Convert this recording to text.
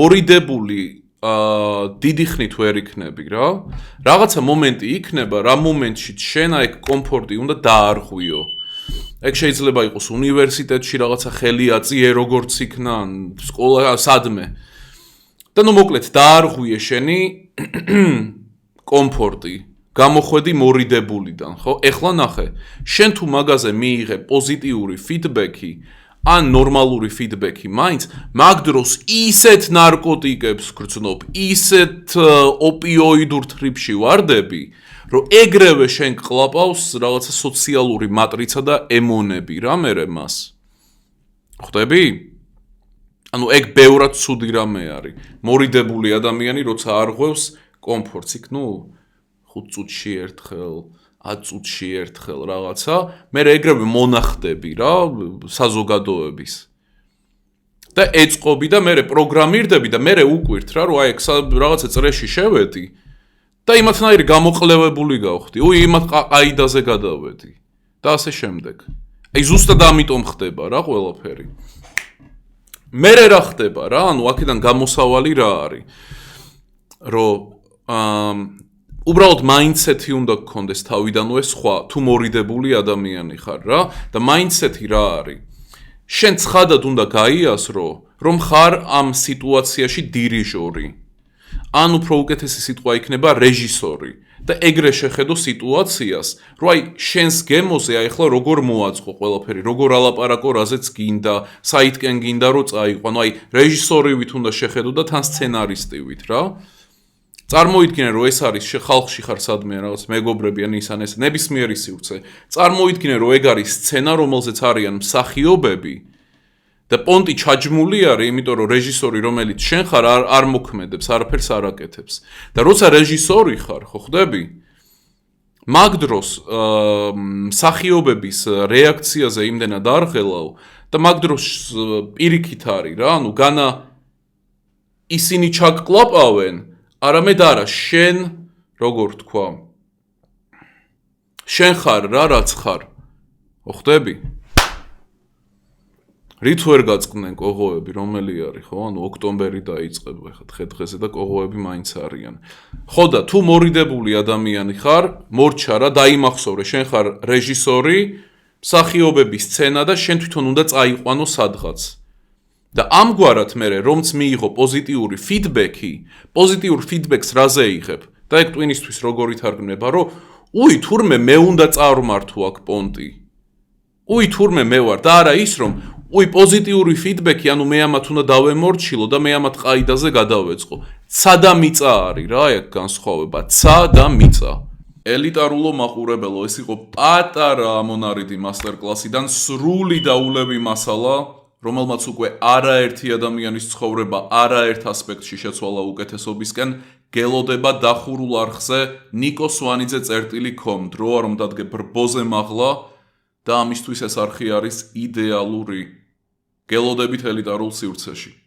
მორიდებული დიდი ხნით ვერ იქნები რა. Რაღაცა მომენტი იქნება, რა მომენტში შენ აი კომფორტი უნდა დაარღვიო. ეგ შეიძლება იყოს უნივერსიტეტში რაღაცა ხელი აწიე როგორც იქნა, სკოლა სადმე. და ნუ მოკლედ დაარღვიე შენი კომფორტი. გამოხვედი მორიდებულიდან, ხო? ეხლა ნახე, შენ თუ მაგაზე მიიღე პოზიტიური ფიდბექი, ან ნორმალური ფიდბექი მაინც, მაგ დროს ისეთ ნარკოტიკებს გრძნობ, ისეთ ოპიოიდურ თრიფში ვარდები, რომ ეგრევე შენ გყლაპავს რაღაცა სოციალური მატრიცა და ემონები რა მერე მას. ხვდები? ანუ ეგ ბევრად ცუდი რამე არის. მორიდებული ადამიანი როცა არღვევს კომფორტს, იქ ნუ 5 წუთში ერთხელ, 10 წუთში ერთხელ რაღაცა, მე ეგრევე მონახდები რა საზოგადოების. და ეწყობი და მე პროგრამირდები და მე უკვირთ რა, რომ აი რაღაცა წრეში შევედი და იმათნაირი გამოყლევებული გავხდი. იმათ ყაიდაზე გადავედი და ასე შემდეგ. აი ზუსტად ამიტომ ხდება რა ყველაფერი. მე რა ხდება რა, ანუ აქედან გამოსავალი რა არის? რომ უბრალოდ მაინდსეტი უნდა გქონდეს თავიდანვე სხვა, თუ მორიდებული ადამიანი ხარ რა და მაინდსეტი რა არის? შენ ცხადად უნდა გაიასრო, რომ ხარ ამ სიტუაციაში დირიჟორი. ან უფრო უკეთესი სიტყვა იქნება რეჟისორი და ეგრე შეხედო სიტუაციას, რომ აი შენს გემოზე აი ახლა როგორ მოაწყო ყველაფერი, როგორ ალაპარაკო, რაზეც გინდა, საითკენ გინდა რომ წაიყვანო, აი რეჟისორივით უნდა შეხედო და თან სცენარისტივით რა. წარმოიდგინე რომ ეს არის ხალხში ხარ სადმე რაღაც მეგობრები ან ისან ეს ნებისმიერი სივრცე. წარმოიდგინე რომ ეგ არის სცენა, რომელზეც არიან მსახიობები და პონტი ჩაჯმული არის, იმიტომ რომ რეჟისორი რომელიც შენ ხარ არ მოქმედებს, არაფერს არ აკეთებს. და როცა რეჟისორი ხარ, ხო ხვდები? მაგ დროს მსახიობების რეაქციაზე იმდენად არ ღელავ და მაგ დროს პირიქით არის რა, ანუ განა ისინი ჩაგკლაპავენ არამედ არა, შენ, როგორ თქვა, შენ ხარ რა, რაც ხარ, ხვდები? რით ვერ გაწყდნენ კოღოები, რომელი არის, ხო? ანუ ოქტომბერი დაიწყება ხა დღეზე და კოღოები მაინც არიან. ხო და თუ მორიდებული ადამიანი ხარ, მორჩა რა, დაიმახსოვრე, შენ ხარ რეჟისორი, მსახიობების სცენა და შენ თვითონ უნდა წაიყვანო სადღაც. და ამგვარად მე რომც მიიღო პოზიტიური ფიდბექი, პოზიტიურ ფიდბექს რაზე იღებ? და ეგ ტვინისთვის როგორ ითარგმნება, რომ თურმე მე უნდა წარმართო აქ პონტი. თურმე მე ვარ და არა ის რომ პოზიტიური ფიდბექი, ანუ მე ამათ უნდა დავემორჩილო და მე ამათ ყაიდაზე გადავეწყო. ცა და მიწა არის რა, ეგ განსხვავება, ცა და მიწა. ელიტარულო მაყურებელო, ეს იყო პატარა ამონარიდი მასტერკლასიდან, სრული დაულევი მასალა, რომელმაც უკვე არაერთი ადამიანის ცხოვრება არაერთ ასპექტში შეცვალა უკეთესობისკენ, გელოდება დახურულ არხზე ნიკო swanidze.com, დრო არ უნდა დადგე ბრბოზე მაღლა და ამისთვის ეს არხი არის იდეალური. გელოდებით ელიტარულ სივრცეში.